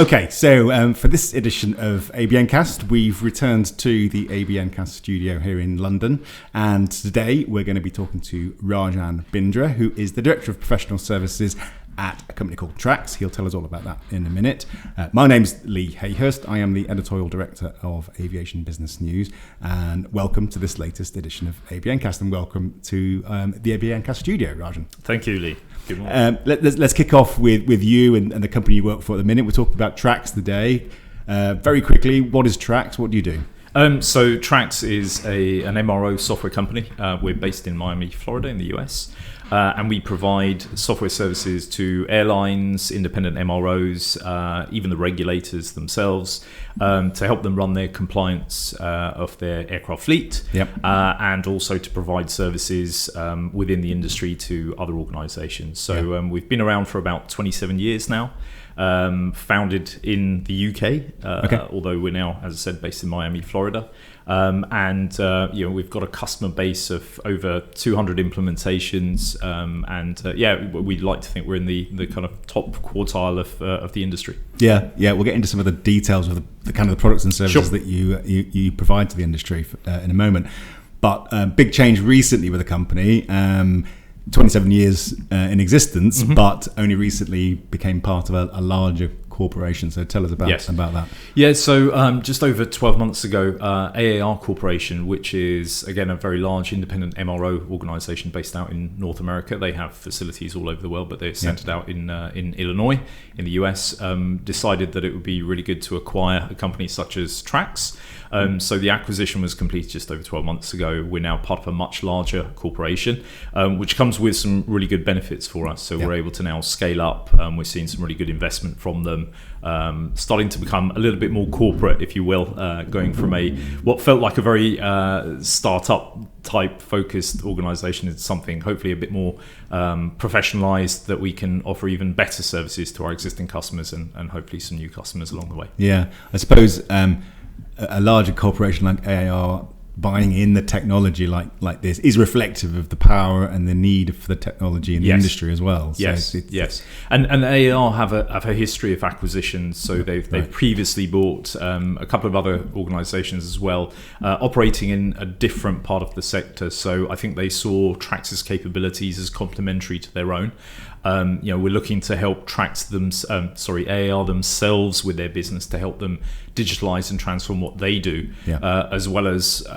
Okay, so for this edition of ABNcast, we've returned to the ABNcast studio here in London, and today we're going to be talking to Rajan Bindra, who is the Director of Professional Services at a company called TRAX. He'll tell us all about that in a minute. My name's Lee Hayhurst. I am the Editorial Director of Aviation Business News, and welcome to this latest edition of ABNcast, and welcome to the ABNcast studio, Rajan. Thank you, Lee. Good morning. Let's kick off with you and the company you work for at the minute. We're talking about TRAX today. Very quickly, what is TRAX? What do you do? So TRAX is an MRO software company. We're based in Miami, Florida, in the US. And we provide software services to airlines, independent MROs, even the regulators themselves, to help them run their compliance of their aircraft fleet, and also to provide services within the industry to other organisations. So we've been around for about 27 years now. Founded in the UK, although we're now, as I said, based in Miami, Florida. We've got a customer base of over 200 implementations, we'd like to think we're in the kind of top quartile of the industry. Yeah, we'll get into some of the details of the kind of the products and services that you provide to the industry in a moment. But big change recently with the company. 27 years in existence, but only recently became part of a larger corporation. So tell us about that. Yeah, so just over 12 months ago, AAR Corporation, which is, again, a very large independent MRO organisation based out in North America. They have facilities all over the world, but they're centred out in Illinois, in the US, decided that it would be really good to acquire a company such as TRAX. So the acquisition was completed just over 12 months ago. We're now part of a much larger corporation, which comes with some really good benefits for us. So we're able to now scale up. We're seeing some really good investment from them, starting to become a little bit more corporate, if you will, going from what felt like a very startup type focused organisation into something hopefully a bit more professionalised, that we can offer even better services to our existing customers and hopefully some new customers along the way. Yeah, I suppose a larger corporation like AAR buying in the technology like this is reflective of the power and the need for the technology in the industry as well. So yes. And AAR have a history of acquisitions. So they've previously bought a couple of other organisations as well, operating in a different part of the sector. So I think they saw TRAX's capabilities as complementary to their own. We're looking to help AAR themselves with their business, to help them digitalise and transform what they do, as well as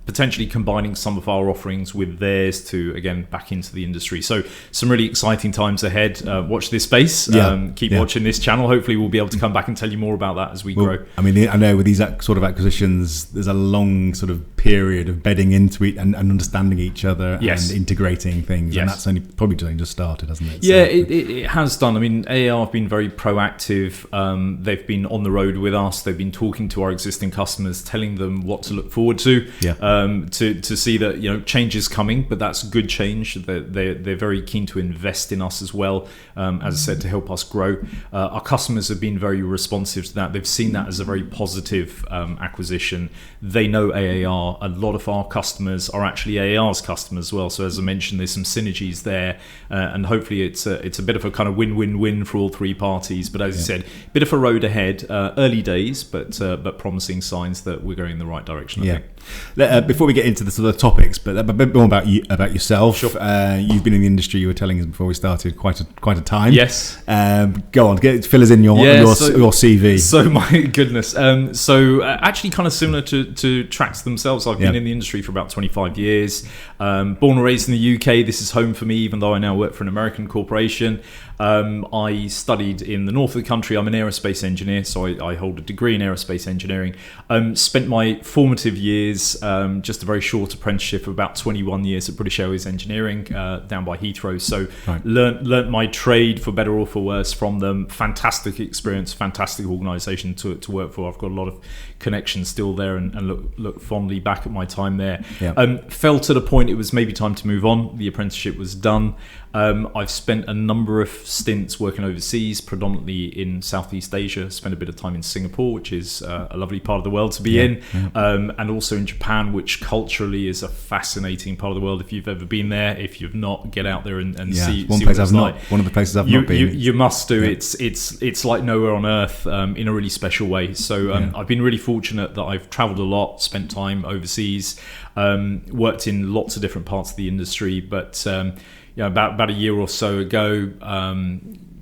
potentially combining some of our offerings with theirs to, again, back into the industry. So some really exciting times ahead. Watch this space. Keep watching this channel. Hopefully we'll be able to come back and tell you more about that as we grow. I mean, I know with these sort of acquisitions, there's a long sort of period of bedding into it and understanding each other and integrating things. And that's probably just started, hasn't it? Yeah, it has done. I mean, AAR have been very proactive. They've been on the road with us. They've been talking to our existing customers, telling them what to look forward to see that change is coming, but that's good change. They're very keen to invest in us as well, as I said, to help us grow. Our customers have been very responsive to that. They've seen that as a very positive acquisition. They know AAR. A lot of our customers are actually AAR's customers as well. So as I mentioned, there's some synergies there, and hopefully it's a bit of a kind of win-win-win for all three parties. But as you said, a bit of a road ahead, early days, but promising signs that we're going in the right direction, I think. Before we get into the sort of topics, but a bit more about yourself. Sure. You've been in the industry, you were telling us before we started, quite a time. Yes. Go on, fill us in your CV. So my goodness. Actually kind of similar to TRAX themselves. I've been in the industry for about 25 years. Born and raised in the UK. This is home for me, even though I now work for an American corporation. I studied in the north of the country. I'm an aerospace engineer, so I hold a degree in aerospace engineering. Spent my formative years, just a very short apprenticeship of about 21 years at British Airways Engineering down by Heathrow. So learnt my trade, for better or for worse, from them. Fantastic experience, fantastic organisation to work for. I've got a lot of connections still there and look fondly back at my time there. Felt at a point it was maybe time to move on. The apprenticeship was done. I've spent a number of stints working overseas, predominantly in Southeast Asia. Spent a bit of time in Singapore, which is a lovely part of the world to be in, and also in Japan, which culturally is a fascinating part of the world. If you've ever been there, if you've not, get out there and see. One of the places I've not been. You must do. It's like nowhere on earth in a really special way. So I've been really fortunate that I've travelled a lot, spent time overseas, worked in lots of different parts of the industry, but about a year or so ago,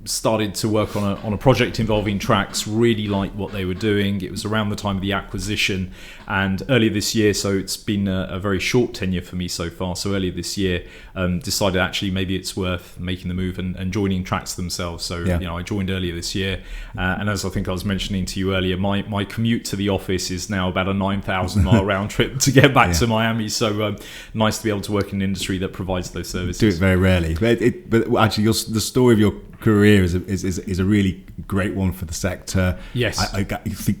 started to work on a project involving TRAX. Really liked what they were doing. It was around the time of the acquisition, and earlier this year, so it's been a very short tenure for me so far. So earlier this year, decided actually maybe it's worth making the move and joining TRAX themselves. So I joined earlier this year, and as I think I was mentioning to you earlier, my commute to the office is now about a 9,000 mile round trip to get back to Miami. So nice to be able to work in an industry that provides those services. Do it very rarely, but actually, the story of your career is a really great one for the sector. Yes, I think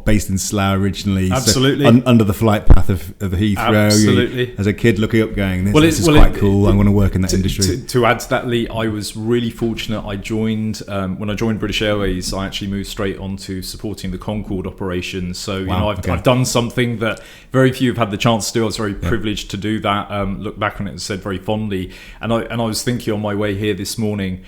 based in Slough originally. Absolutely, so under the flight path of the Heathrow. Absolutely, as a kid looking up, going, this is quite cool. I'm going to work in that industry. To add to that, Lee, I was really fortunate. I joined when I joined British Airways. I actually moved straight on to supporting the Concorde operations. So I've done something that very few have had the chance to do. I was very privileged to do that. Look back on it and said very fondly. And I was thinking on my way here this morning.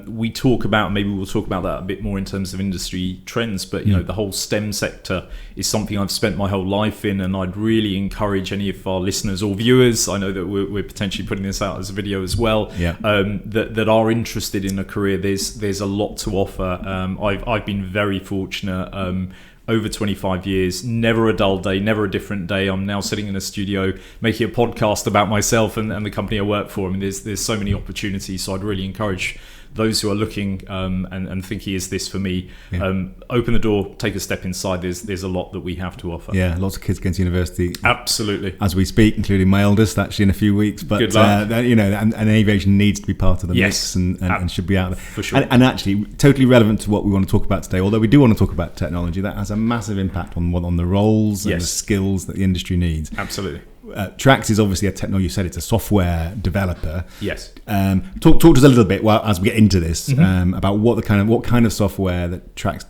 Maybe we'll talk about that a bit more in terms of industry trends, but the whole STEM sector is something I've spent my whole life in, and I'd really encourage any of our listeners or viewers, I know that we're potentially putting this out as a video as well, that are interested in a career. There's a lot to offer. I've been very fortunate. Over 25 years, never a dull day, never a different day. I'm now sitting in a studio making a podcast about myself and the company I work for. I mean, there's so many opportunities, so I'd really encourage those who are looking and thinking, is this for me? Open the door, take a step inside. There's a lot that we have to offer. Yeah, lots of kids going to university. Absolutely. As we speak, including my eldest, actually in a few weeks. But good luck. And aviation needs to be part of the mix and should be out there. For sure. And actually, totally relevant to what we want to talk about today. Although we do want to talk about technology, that has a massive impact on the roles and the skills that the industry needs. Absolutely. TRAX is obviously a technology. You said it's a software developer. Yes. Talk to us a little bit as we get into this about what kind of software that TRAX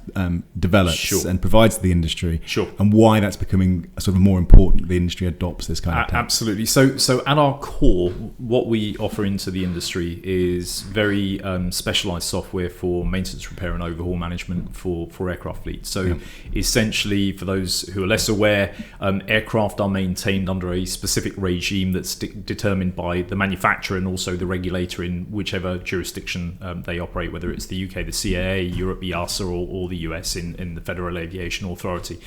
develops and provides to the industry. Sure. And why that's becoming sort of more important. The industry adopts this kind of tech. Absolutely. So at our core, what we offer into the industry is very specialized software for maintenance, repair, and overhaul management for aircraft fleets. So essentially, for those who are less aware, aircraft are maintained under a specific regime that's determined by the manufacturer and also the regulator in whichever jurisdiction they operate, whether it's the UK, the CAA, Europe, EASA, or the US in the Federal Aviation Authority.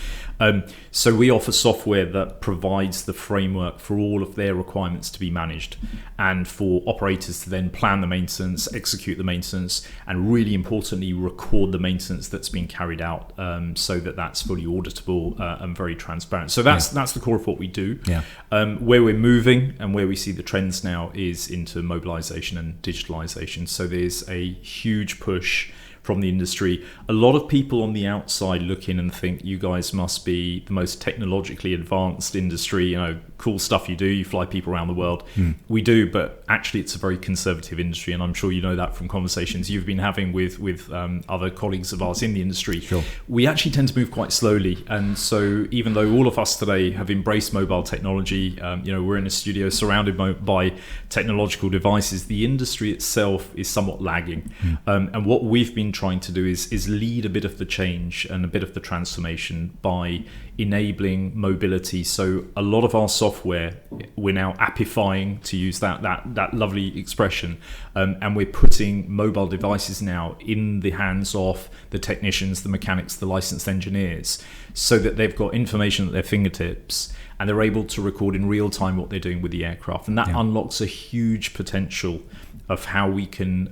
So we offer software that provides the framework for all of their requirements to be managed and for operators to then plan the maintenance, execute the maintenance, and really importantly, record the maintenance that's been carried out so that's fully auditable and very transparent. So that's the core of what we do. Yeah. Where we're moving and where we see the trends now is into mobilization and digitalization. So there's a huge push from the industry. A lot of people on the outside look in and think you guys must be the most technologically advanced industry, cool stuff you do, you fly people around the world. We do, but actually it's a very conservative industry, and I'm sure you know that from conversations you've been having with other colleagues of ours in the industry. Sure. We actually tend to move quite slowly, and so even though all of us today have embraced mobile technology, we're in a studio surrounded by technological devices, the industry itself is somewhat lagging. And what we've been trying to do is lead a bit of the change and a bit of the transformation by enabling mobility. So a lot of our software we're now appifying, to use that lovely expression, and we're putting mobile devices now in the hands of the technicians, the mechanics, the licensed engineers, so that they've got information at their fingertips and they're able to record in real time what they're doing with the aircraft. And that unlocks a huge potential of how we can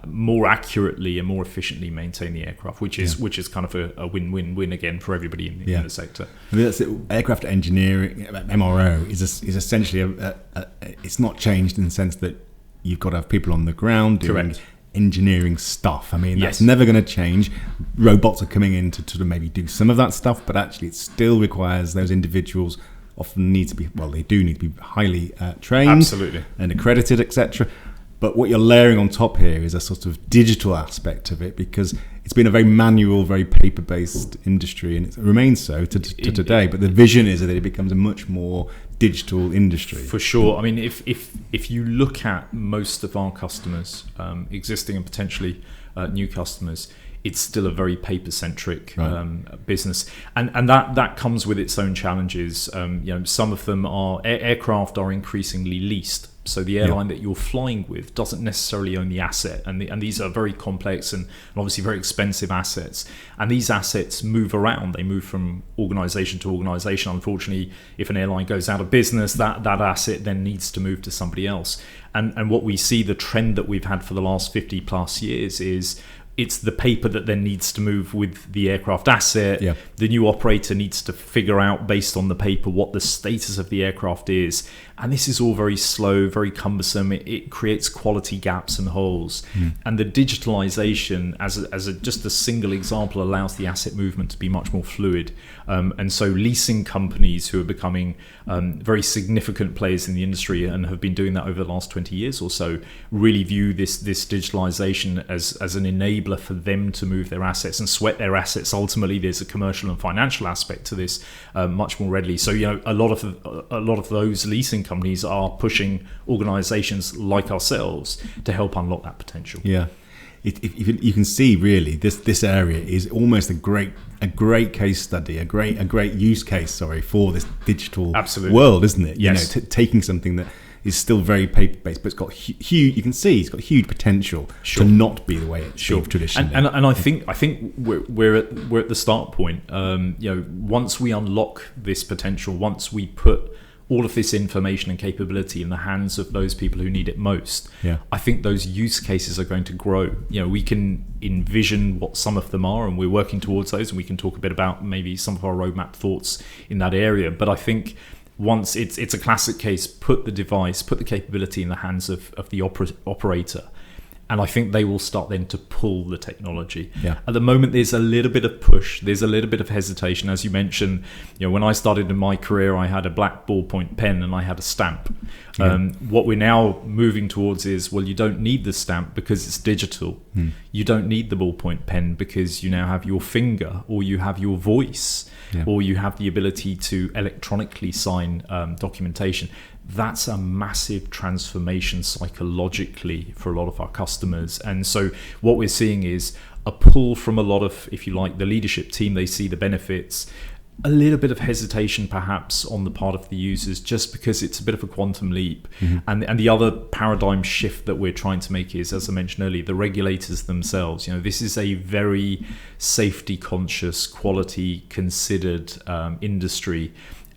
more accurately and more efficiently maintain the aircraft, which is kind of a win-win-win again for everybody in the sector. I mean, that's it. Aircraft engineering, MRO, is essentially it's not changed in the sense that you've got to have people on the ground doing engineering stuff. I mean, that's never going to change. Robots are coming in to sort of maybe do some of that stuff, but actually it still requires those individuals often need to be, they do need to be highly trained, absolutely, and accredited, etc. But what you're layering on top here is a sort of digital aspect of it, because it's been a very manual, very paper-based industry, and it remains so to today. But the vision is that it becomes a much more digital industry. For sure. I mean, if you look at most of our customers, existing and potentially new customers, it's still a very paper-centric business, and that comes with its own challenges. Some of them are aircraft are increasingly leased. So the airline that you're flying with doesn't necessarily own the asset, and these are very complex and obviously very expensive assets. And these assets move around; they move from organisation to organisation. Unfortunately, if an airline goes out of business, that asset then needs to move to somebody else. And what we see, the trend that we've had for the last 50 plus years is, it's the paper that then needs to move with the aircraft asset. Yeah. The new operator needs to figure out, based on the paper, what the status of the aircraft is. And this is all very slow, very cumbersome. It creates quality gaps and holes. And the digitalization, just a single example, allows the asset movement to be much more fluid. And so leasing companies, who are becoming very significant players in the industry and have been doing that over the last 20 years or so, really view this digitalization as an enabler for them to move their assets and sweat their assets. Ultimately, there's a commercial and financial aspect to this much more readily. So a lot of those leasing companies are pushing organizations like ourselves to help unlock that potential. Yeah. You can see really this area is almost a great case study, a great use case, for this digital world, isn't it? Yes. Taking something that is still very paper-based, but it's got huge. You can see it's got huge potential to not be the way it's been traditionally. And I think we're at the start point. Once we unlock this potential, once we put all of this information and capability in the hands of those people who need it most, I think those use cases are going to grow. We can envision what some of them are, and we're working towards those, and we can talk a bit about maybe some of our roadmap thoughts in that area. But I think once it's a classic case, put the capability in the hands of the operator, and I think they will start then to pull the technology. At the moment, there's a little bit of push, there's a little bit of hesitation. As you mentioned, when I started in my career, I had a black ballpoint pen and I had a stamp. What we're now moving towards is, well, you don't need the stamp because it's digital. You don't need the ballpoint pen because you now have your finger, or you have your voice, or you have the ability to electronically sign documentation. That's a massive transformation psychologically for a lot of our customers. And so what we're seeing is a pull from a lot of, if you like, the leadership team. They see the benefits. A little bit of hesitation perhaps on the part of the users, just because it's a bit of a quantum leap. And the other paradigm shift that we're trying to make is, as I mentioned earlier, the regulators themselves. This is a very safety conscious, quality considered industry.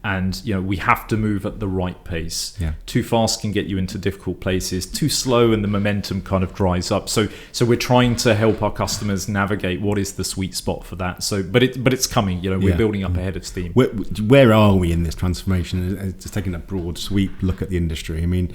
And we have to move at the right pace. Too fast can get you into difficult places. Too slow, and the momentum kind of dries up. So we're trying to help our customers navigate what is the sweet spot for that. So, but it's coming. We're building up ahead of steam. Where are we in this transformation? Just taking a broad sweep look at the industry. I mean,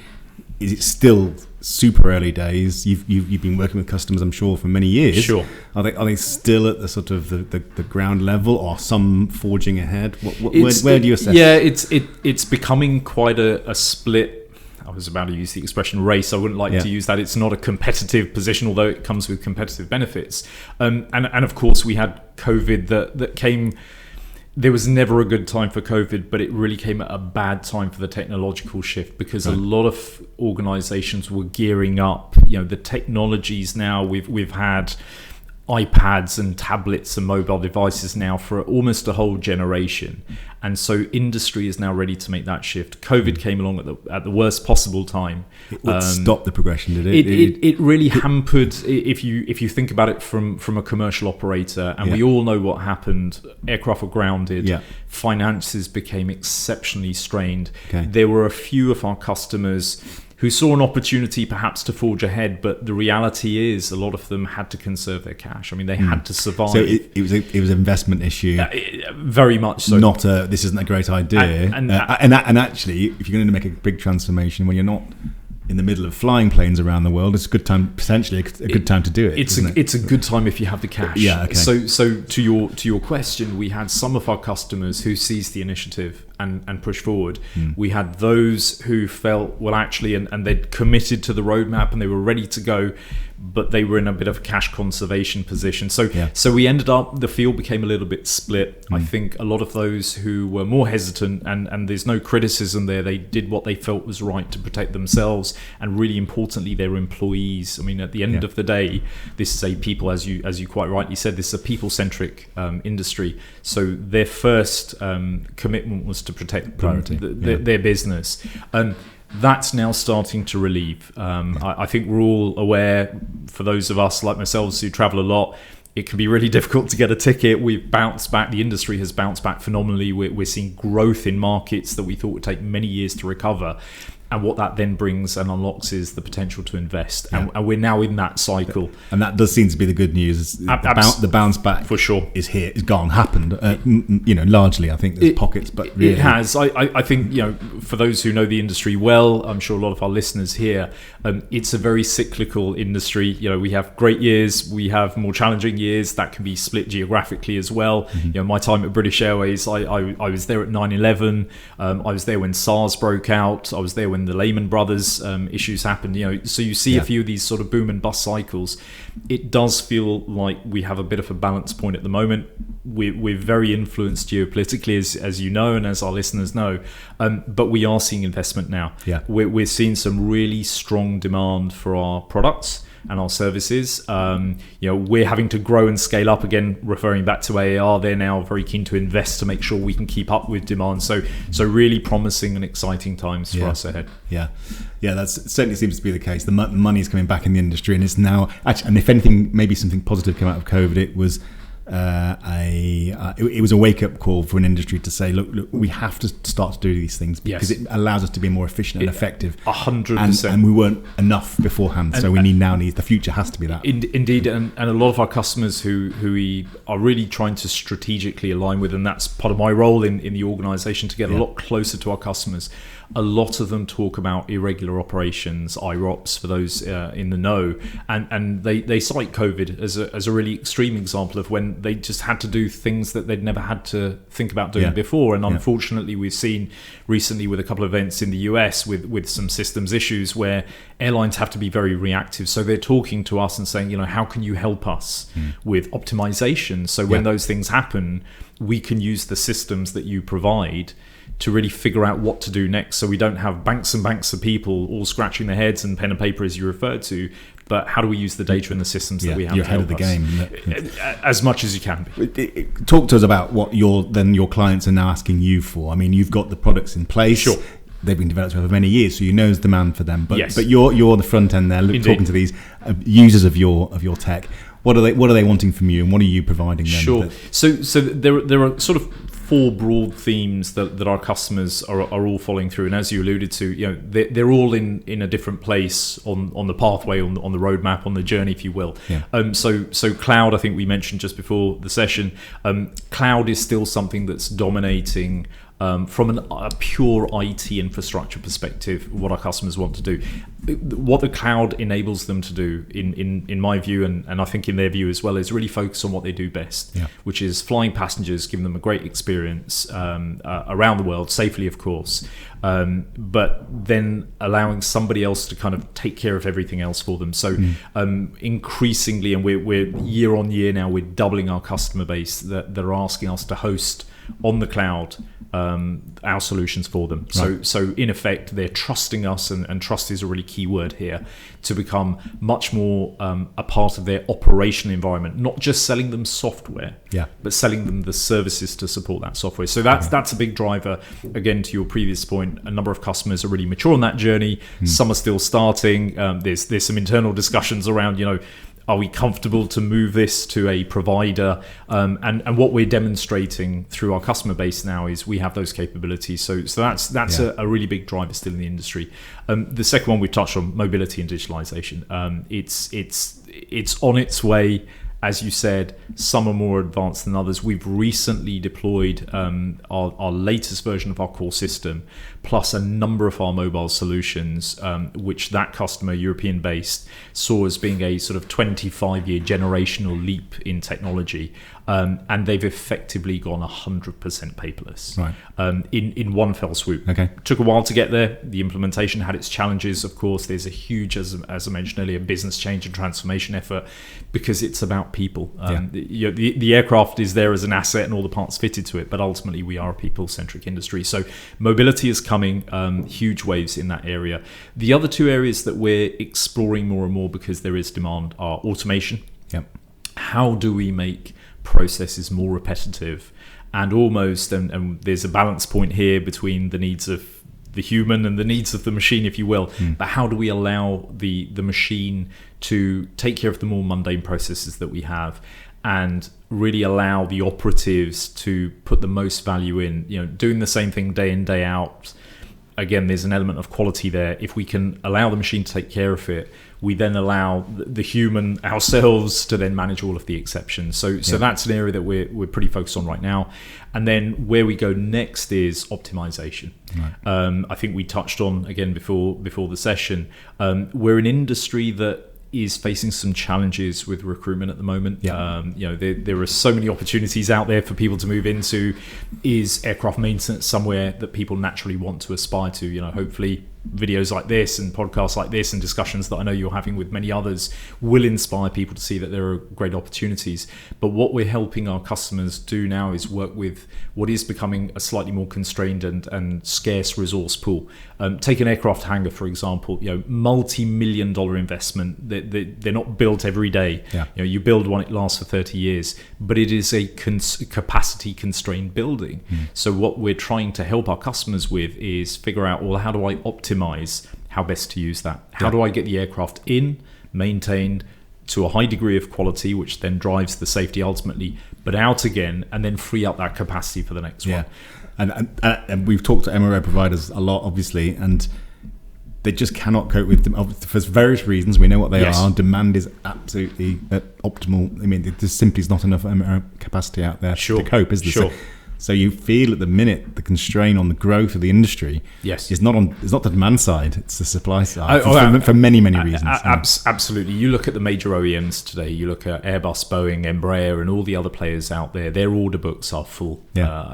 is it still super early days? You've been working with customers, I'm sure, for many years. Sure. Are they still at the sort of the ground level, or some forging ahead? Where do you assess? Yeah, it's becoming quite a split. I was about to use the expression race. I wouldn't like to use that. It's not a competitive position, although it comes with competitive benefits. And of course, we had COVID that came. There was never a good time for COVID, but it really came at a bad time for the technological shift, because a lot of organizations were gearing up. The technologies now, we've had iPads and tablets and mobile devices now for almost a whole generation. And so industry is now ready to make that shift. COVID came along at the worst possible time. It stopped the progression, did it? It really hampered, if you think about it from a commercial operator, and we all know what happened. Aircraft were grounded. Finances became exceptionally strained. There were a few of our customers who saw an opportunity perhaps to forge ahead, but the reality is a lot of them had to conserve their cash. I mean, they had to survive. So it was an investment issue. Very much so. Not this isn't a great idea. And actually, if you're going to make a big transformation when you're not in the middle of flying planes around the world, it's a good time, potentially a good time to do it. It's a good time if you have the cash. Okay. So to your question, we had some of our customers who seized the initiative and push forward. We had those who felt, well, actually, and they'd committed to the roadmap and they were ready to go, but they were in a bit of a cash conservation position. So we ended up, the field became a little bit split. I think a lot of those who were more hesitant, and there's no criticism there, they did what they felt was right to protect themselves and really importantly their employees. I mean, at the end of the day, this is a people, as you quite rightly said, this is a people-centric industry. So their first commitment was to protect their business. That's now starting to relieve. I think we're all aware, for those of us like myself who travel a lot, it can be really difficult to get a ticket. We've bounced back. The industry has bounced back phenomenally. We're seeing growth in markets that we thought would take many years to recover. And what that then brings and unlocks is the potential to invest. And we're now in that cycle. And that does seem to be the good news. The bounce back for sure is here, is gone, happened. Largely, I think there's pockets, but really. It has. I think, for those who know the industry well, I'm sure a lot of our listeners here, it's a very cyclical industry. We have great years, we have more challenging years that can be split geographically as well. My time at British Airways, I was there at 9/11. I was there when SARS broke out. I was there when the Lehman Brothers issues happened, so you see a few of these sort of boom and bust cycles. It does feel like we have a bit of a balance point at the moment. We're very influenced geopolitically, as you know, and as our listeners know, but we are seeing investment now. We're seeing some really strong demand for our products and our services. We're having to grow and scale up again, referring back to AAR. They're now very keen to invest to make sure we can keep up with demand. So really promising and exciting times for us ahead. Yeah, that certainly seems to be the case. The money is coming back in the industry, and it's now actually, and if anything, maybe something positive came out of COVID. It was it was a wake-up call for an industry to say, look, we have to start to do these things because it allows us to be more efficient and effective. 100%. And we weren't enough beforehand, so we need the future has to be that. Indeed, and a lot of our customers who we are really trying to strategically align with, and that's part of my role in the organisation, to get a lot closer to our customers. A lot of them talk about irregular operations, IROPS, for those in the know, and they cite COVID as a really extreme example of when they just had to do things that they'd never had to think about doing before. And unfortunately, we've seen recently with a couple of events in the US with some systems issues where airlines have to be very reactive. So they're talking to us and saying, how can you help us with optimization? So when those things happen, we can use the systems that you provide to really figure out what to do next, so we don't have banks and banks of people all scratching their heads and pen and paper, as you referred to, but how do we use the data and the systems that we have you're to ahead help of the us? game. As much as you can be. Talk to us about what your clients are now asking you for. I mean, you've got the products in place. Sure. They've been developed over many years, so you know there's demand for them. But you're the front end there, talking to these users of your tech. What are they wanting from you, and what are you providing them? Sure. So there are sort of four broad themes that our customers are all following through, and as you alluded to, they're all in a different place on the pathway, on the roadmap, on the journey, if you will. So cloud, I think we mentioned just before the session, cloud is still something that's dominating. From a pure IT infrastructure perspective, what our customers want to do, what the cloud enables them to do, in my view, and I think in their view as well, is really focus on what they do best, which is flying passengers, giving them a great experience around the world, safely, of course, but then allowing somebody else to kind of take care of everything else for them. So increasingly, and we're year on year now, we're doubling our customer base that are asking us to host on the cloud our solutions for them. So in effect, they're trusting us, and trust is a really key word here, to become much more a part of their operational environment, not just selling them software, but selling them the services to support that software. So that's a big driver. Again, to your previous point, a number of customers are really mature on that journey. Some are still starting. There's some internal discussions around, are we comfortable to move this to a provider? And what we're demonstrating through our customer base now is we have those capabilities. So that's a really big driver still in the industry. The second one we touched on, mobility and digitalization. It's on its way. As you said, some are more advanced than others. We've recently deployed our latest version of our core system, plus a number of our mobile solutions, which that customer, European-based, saw as being a sort of 25-year generational leap in technology. and they've effectively gone 100% paperless, right. In one fell swoop. Okay. Took a while to get there. The implementation had its challenges, of course. There's a huge, as I mentioned earlier, business change and transformation effort, because it's about people. The aircraft is there as an asset and all the parts fitted to it, but ultimately we are a people-centric industry. So mobility is coming, huge waves in that area. The other two areas that we're exploring more and more because there is demand are automation. Yep. How do we make processes more repetitive and almost, and there's a balance point here between the needs of the human and the needs of the machine, if you will, but how do we allow the machine to take care of the more mundane processes that we have and really allow the operatives to put the most value in, doing the same thing day in, day out. Again, there's an element of quality there. If we can allow the machine to take care of it, we then allow the human ourselves to then manage all of the exceptions. So that's an area that we're pretty focused on right now. And then where we go next is optimization. Right. I think we touched on, again, before the session, we're an industry that is facing some challenges with recruitment at the moment. There are so many opportunities out there for people to move into. Is aircraft maintenance somewhere that people naturally want to aspire to? Hopefully videos like this and podcasts like this and discussions that I know you're having with many others will inspire people to see that there are great opportunities. But what we're helping our customers do now is work with what is becoming a slightly more constrained and scarce resource pool. Take an aircraft hangar, for example, multi-million-dollar investment. They're not built every day. Yeah. You build one, it lasts for 30 years, but it is a capacity constrained building. So what we're trying to help our customers with is figure out, well, how do I optimize how best to use that? How do I get the aircraft in, maintained to a high degree of quality, which then drives the safety ultimately, but out again, and then free up that capacity for the next one? And we've talked to MRO providers a lot, obviously, and they just cannot cope with them for various reasons. We know what they are. Demand is absolutely at optimal. I mean, there simply is not enough MRO capacity out there to cope, is there? So you feel at the minute the constraint on the growth of the industry is not the demand side, it's the supply side for many reasons. Absolutely. You look at the major OEMs today, you look at Airbus, Boeing, Embraer and all the other players out there, their order books are full.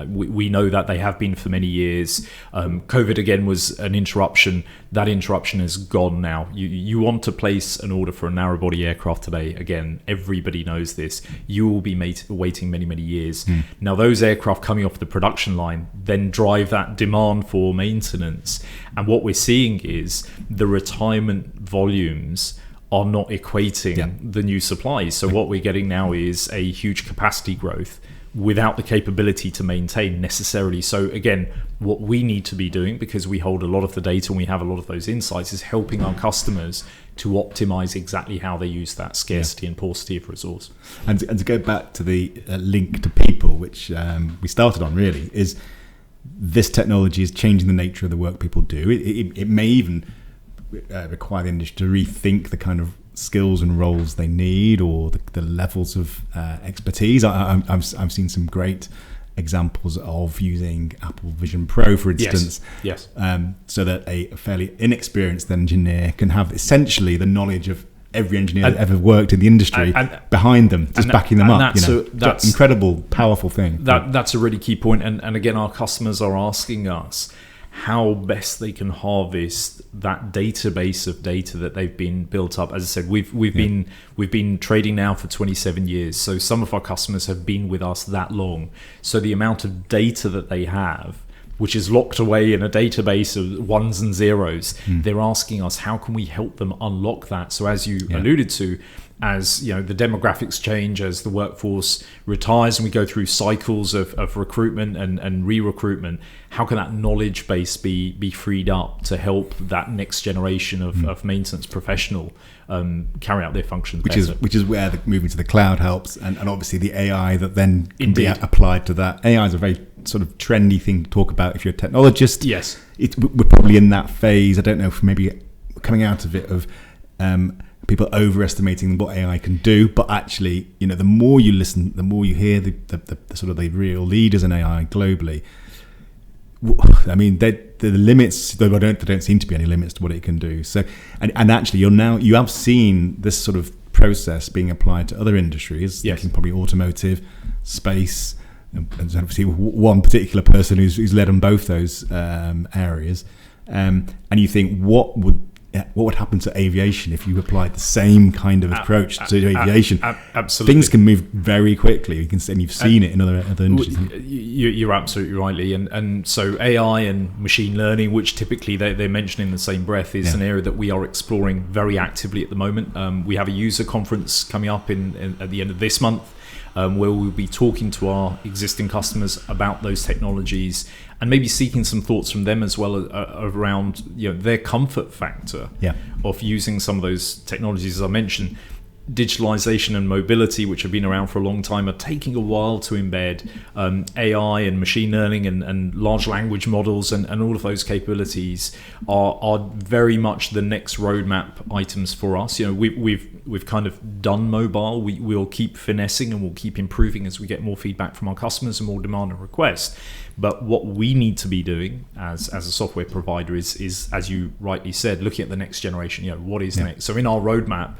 We know that they have been for many years. COVID again was an interruption. That interruption is gone now. You want to place an order for a narrow body aircraft today, again, everybody knows this, you will be waiting many years. Now those aircraft coming off the production line then drive that demand for maintenance, and what we're seeing is the retirement volumes are not equating the new supplies. So what we're getting now is a huge capacity growth without the capability to maintain necessarily. So again, what we need to be doing, because we hold a lot of the data and we have a lot of those insights, is helping our customers to optimize exactly how they use that scarcity and paucity of resource. And to go back to the link to people, which we started on really, is this technology is changing the nature of the work people do. It may even require the industry to rethink the kind of skills and roles they need, or the levels of expertise. I've seen some great examples of using Apple Vision Pro, for instance, so that a fairly inexperienced engineer can have essentially the knowledge of every engineer that ever worked in the industry behind them, just backing them up. That's an incredible, powerful thing. That's a really key point. And again, our customers are asking us how best they can harvest that database of data that they've been built up. As I said, we've been trading now for 27 years. So some of our customers have been with us that long. So the amount of data that they have, which is locked away in a database of ones and zeros, they're asking us, how can we help them unlock that? So as you alluded to, as the demographics change, as the workforce retires and we go through cycles of recruitment and re-recruitment, how can that knowledge base be freed up to help that next generation of maintenance professional carry out their functions better? Which is where the moving to the cloud helps, and obviously the AI that then can be applied to that. AI is a very sort of trendy thing to talk about if you're a technologist. Yes. We're probably in that phase, I don't know, for maybe coming out of it, of people overestimating what AI can do, but actually, the more you listen, the more you hear the sort of the real leaders in AI globally. I mean, the limits, there don't seem to be any limits to what it can do. So, and actually, you have seen this sort of process being applied to other industries, thinking probably automotive, space, and obviously one particular person who's led on both those areas, and you think what would happen to aviation if you applied the same kind of approach to aviation? Absolutely, things can move very quickly. And you've seen it in other industries. You're absolutely right, Lee. And so AI and machine learning, which typically they mention in the same breath, is an area that we are exploring very actively at the moment. We have a user conference coming up at the end of this month, where we'll be talking to our existing customers about those technologies and maybe seeking some thoughts from them as well around their comfort factor of using some of those technologies. As I mentioned, digitalization and mobility, which have been around for a long time, are taking a while to embed. AI and machine learning and large language models and all of those capabilities are very much the next roadmap items for us. We've kind of done mobile. We'll keep finessing and we'll keep improving as we get more feedback from our customers and more demand and request. But what we need to be doing as a software provider is, as you rightly said, looking at the next generation. What is next? So in our roadmap,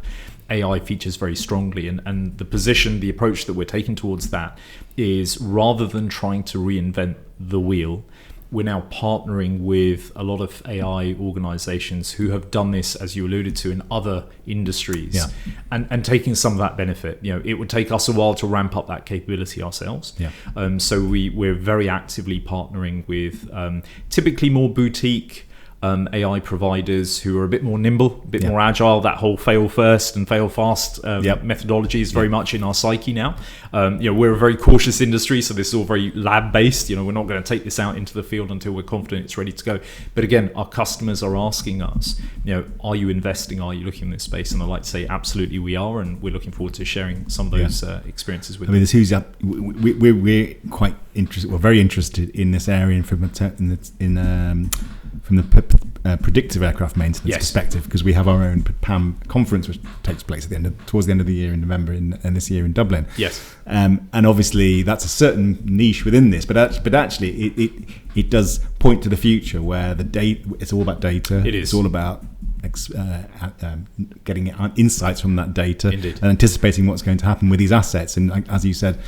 AI features very strongly, and the approach that we're taking towards that is, rather than trying to reinvent the wheel, we're now partnering with a lot of AI organizations who have done this, as you alluded to, in other industries, and taking some of that benefit. It would take us a while to ramp up that capability ourselves. So we're very actively partnering with typically more boutique AI providers who are a bit more nimble, a bit more agile. That whole fail first and fail fast methodology is very much in our psyche now. We're a very cautious industry, so this is all very lab based. We're not going to take this out into the field until we're confident it's ready to go. But again, our customers are asking us, are you investing? Are you looking in this space? And I like to say, absolutely, we are, and we're looking forward to sharing some of those experiences with them. We're quite interested. We're very interested in this area from the predictive aircraft maintenance perspective, because we have our own PAM conference which takes place towards the end of the year in November and this year in Dublin. And obviously that's a certain niche within this, but actually it does point to the future where the data, it's all about data. It's all about getting insights from that data. Indeed. And anticipating what's going to happen with these assets. And as you said,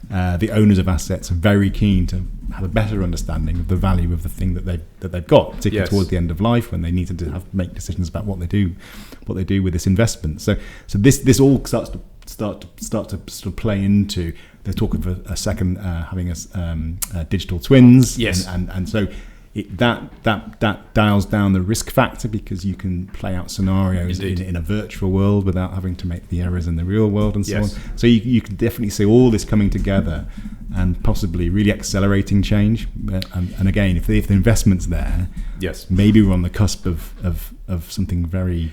the owners of assets are very keen to have a better understanding of the value of the thing that they've got, particularly towards the end of life when they need to make decisions about what they do with this investment. So this all starts to sort of play into the talk of a second having digital twins, and so that dials down the risk factor, because you can play out scenarios in a virtual world without having to make the errors in the real world and so on. So you can definitely see all this coming together and possibly really accelerating change. And again, if the investment's there, maybe we're on the cusp of something very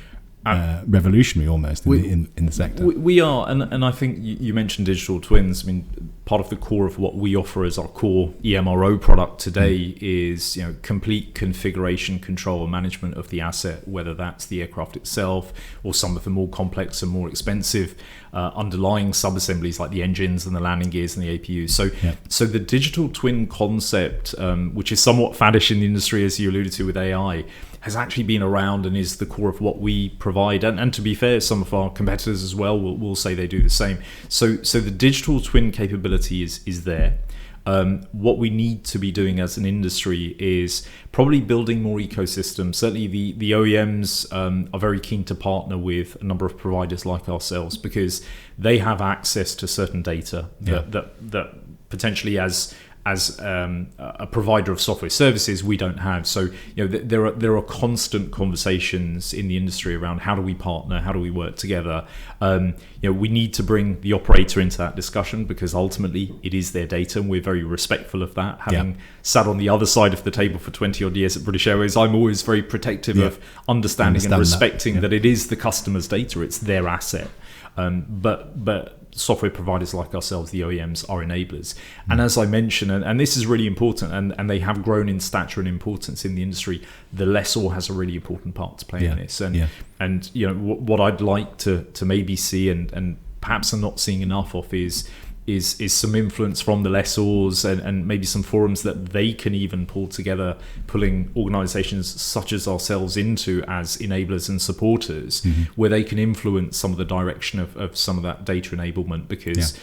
revolutionary almost in the sector. We are, and I think you mentioned digital twins. I mean, part of the core of what we offer as our core EMRO product today is complete configuration, control, and management of the asset, whether that's the aircraft itself or some of the more complex and more expensive underlying sub-assemblies like the engines and the landing gears and the APUs. So the digital twin concept, which is somewhat faddish in the industry, as you alluded to with AI, has actually been around and is the core of what we provide. And to be fair, some of our competitors as well will say they do the same. So the digital twin capability is there. What we need to be doing as an industry is probably building more ecosystems. Certainly the OEMs are very keen to partner with a number of providers like ourselves, because they have access to certain data that potentially as a provider of software services we don't have. So there are constant conversations in the industry around how do we partner, how do we work together. We need to bring the operator into that discussion, because ultimately it is their data, and we're very respectful of that. Having sat on the other side of the table for 20 odd years at British Airways, I'm always very protective of understanding and respecting that it is the customer's data, it's their asset. But software providers like ourselves, the OEMs, are enablers. And as I mentioned, and this is really important, and they have grown in stature and importance in the industry, the lessor has a really important part to play in this. And what I'd like to maybe see, and perhaps I'm not seeing enough of, is is some influence from the lessors and maybe some forums that they can even pull together, pulling organisations such as ourselves into as enablers and supporters, where they can influence some of the direction of some of that data enablement, because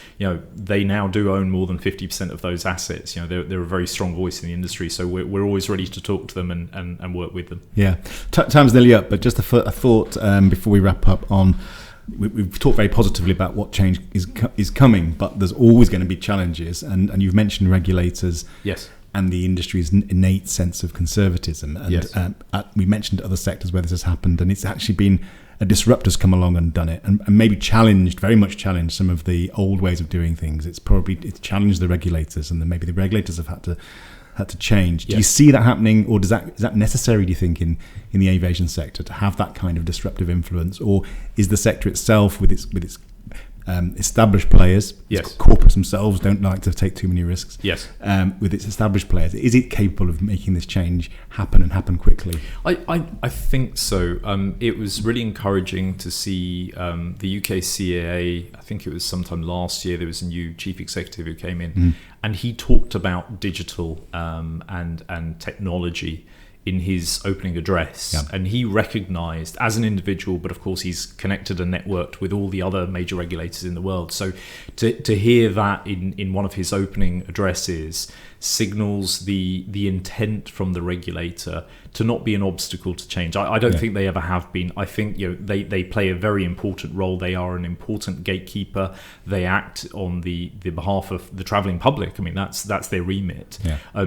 they now do own more than 50% of those assets. They're a very strong voice in the industry, so we're always ready to talk to them and work with them. Yeah, time's nearly up, but just a thought before we wrap up on. We've talked very positively about what change is coming, but there's always going to be challenges, and you've mentioned regulators, yes, and the industry's innate sense of conservatism. And yes. We mentioned other sectors where this has happened, and it's actually been a disruptor's come along and done it, and maybe very much challenged some of the old ways of doing things. It's challenged the regulators, and then maybe the regulators have had to change. Do you see that happening, or is that necessary, do you think, in the aviation sector to have that kind of disruptive influence? Or is the sector itself, with its established players, yes, corporates themselves don't like to take too many risks, yes, with its established players, is it capable of making this change happen quickly? I think so. It was really encouraging to see the UK CAA, I think it was sometime last year, there was a new chief executive who came in, and he talked about digital and technology in his opening address, and he recognised as an individual, but of course he's connected and networked with all the other major regulators in the world. So to hear that in one of his opening addresses signals the intent from the regulator to not be an obstacle to change. I don't think they ever have been. I think they play a very important role. They are an important gatekeeper. They act on the behalf of the travelling public. I mean, that's their remit.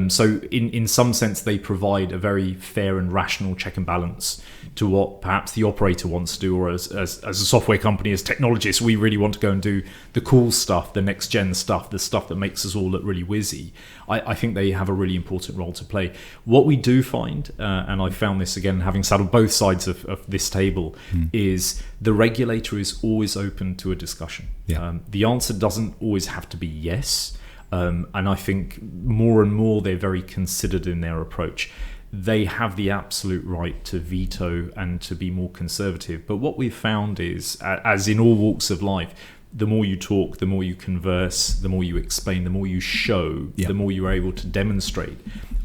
So in some sense, they provide a very fair and rational check and balance to what perhaps the operator wants to do, or as a software company, as technologists, we really want to go and do the cool stuff, the next gen stuff, the stuff that makes us all look really whizzy. I think they have a really important role to play. What we do find, and I found this again having sat on both sides of this table, is the regulator is always open to a discussion. The answer doesn't always have to be yes, and I think more and more they're very considered in their approach. They have the absolute right to veto and to be more conservative. But what we've found is, as in all walks of life, the more you talk, the more you converse, the more you explain, the more you show, the more you are able to demonstrate.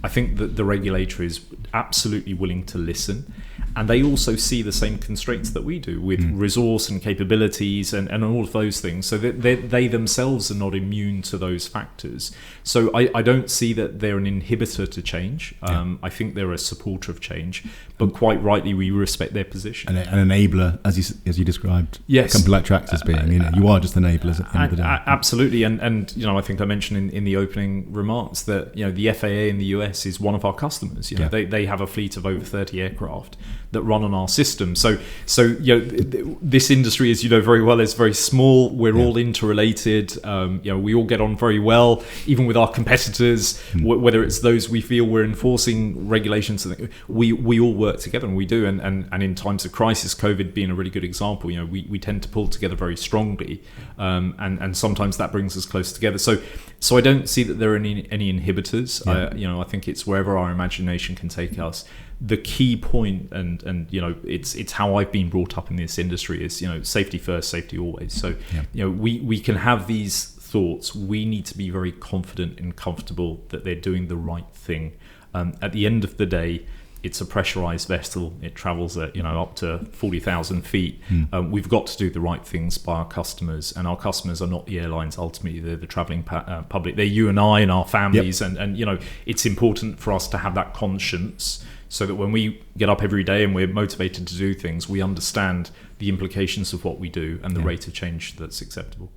I think that the regulator is absolutely willing to listen, and they also see the same constraints that we do with resource and capabilities and all of those things. So they themselves are not immune to those factors. So I don't see that they're an inhibitor to change. I think they're a supporter of change, but quite rightly we respect their position. An enabler, as you described, a company like TRAX as being. You are just enablers at the end of the day. Absolutely, and I think I mentioned in the opening remarks that the FAA in the US is one of our customers. They have a fleet of over 30 aircraft that run on our system. So this industry, as you know very well, is very small. We're all interrelated. We all get on very well, even with our competitors. Whether it's those we feel we're enforcing regulations, we all work together, and we do. And in times of crisis, COVID being a really good example, we tend to pull together very strongly, and sometimes that brings us close together. So I don't see that there are any inhibitors. I think it's wherever our imagination can take us. The key point, and it's how I've been brought up in this industry, is safety first, safety always. So we can have these thoughts. We need to be very confident and comfortable that they're doing the right thing. At the end of the day, it's a pressurized vessel. It travels at up to 40,000 feet. We've got to do the right things by our customers, and our customers are not the airlines. Ultimately, they're the travelling public. They're you and I and our families, and it's important for us to have that conscience, so that when we get up every day and we're motivated to do things, we understand the implications of what we do and the rate of change that's acceptable.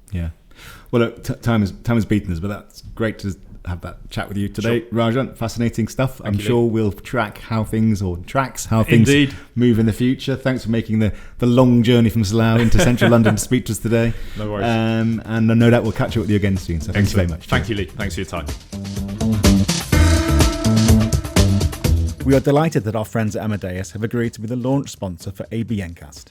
Well, look, time has beaten us, but that's great to have that chat with you today, sure. Rajan. Fascinating stuff. I'm sure we'll track how things Indeed. Move in the future. Thanks for making the long journey from Slough into central London to speak to us today. No worries. And no doubt we'll catch up with you again soon. So thanks very much. Thank you, Lee. Thanks for your time. We are delighted that our friends at Amadeus have agreed to be the launch sponsor for ABNcast.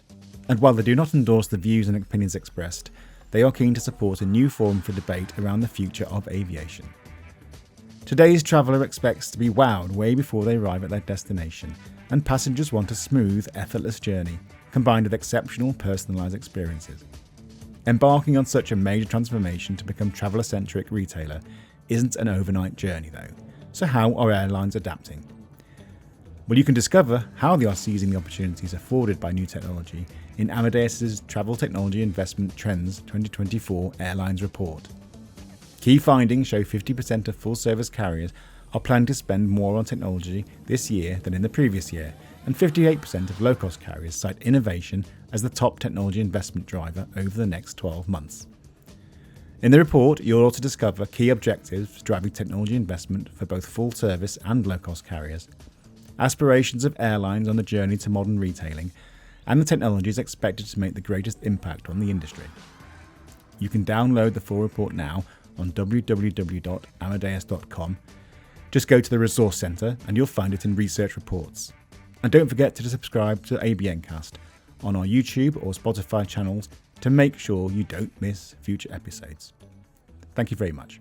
And while they do not endorse the views and opinions expressed, they are keen to support a new forum for debate around the future of aviation. Today's traveller expects to be wowed way before they arrive at their destination, and passengers want a smooth, effortless journey, combined with exceptional personalised experiences. Embarking on such a major transformation to become traveller-centric retailer isn't an overnight journey though, so how are airlines adapting? Well, you can discover how they are seizing the opportunities afforded by new technology in Amadeus's Travel Technology Investment Trends 2024 Airlines Report. Key findings show 50% of full-service carriers are planning to spend more on technology this year than in the previous year, and 58% of low-cost carriers cite innovation as the top technology investment driver over the next 12 months. In the report, you'll also discover key objectives driving technology investment for both full-service and low-cost carriers, aspirations of airlines on the journey to modern retailing, and the technologies expected to make the greatest impact on the industry. You can download the full report now on www.amadeus.com. Just go to the Resource Centre and you'll find it in Research Reports. And don't forget to subscribe to ABNcast on our YouTube or Spotify channels to make sure you don't miss future episodes. Thank you very much.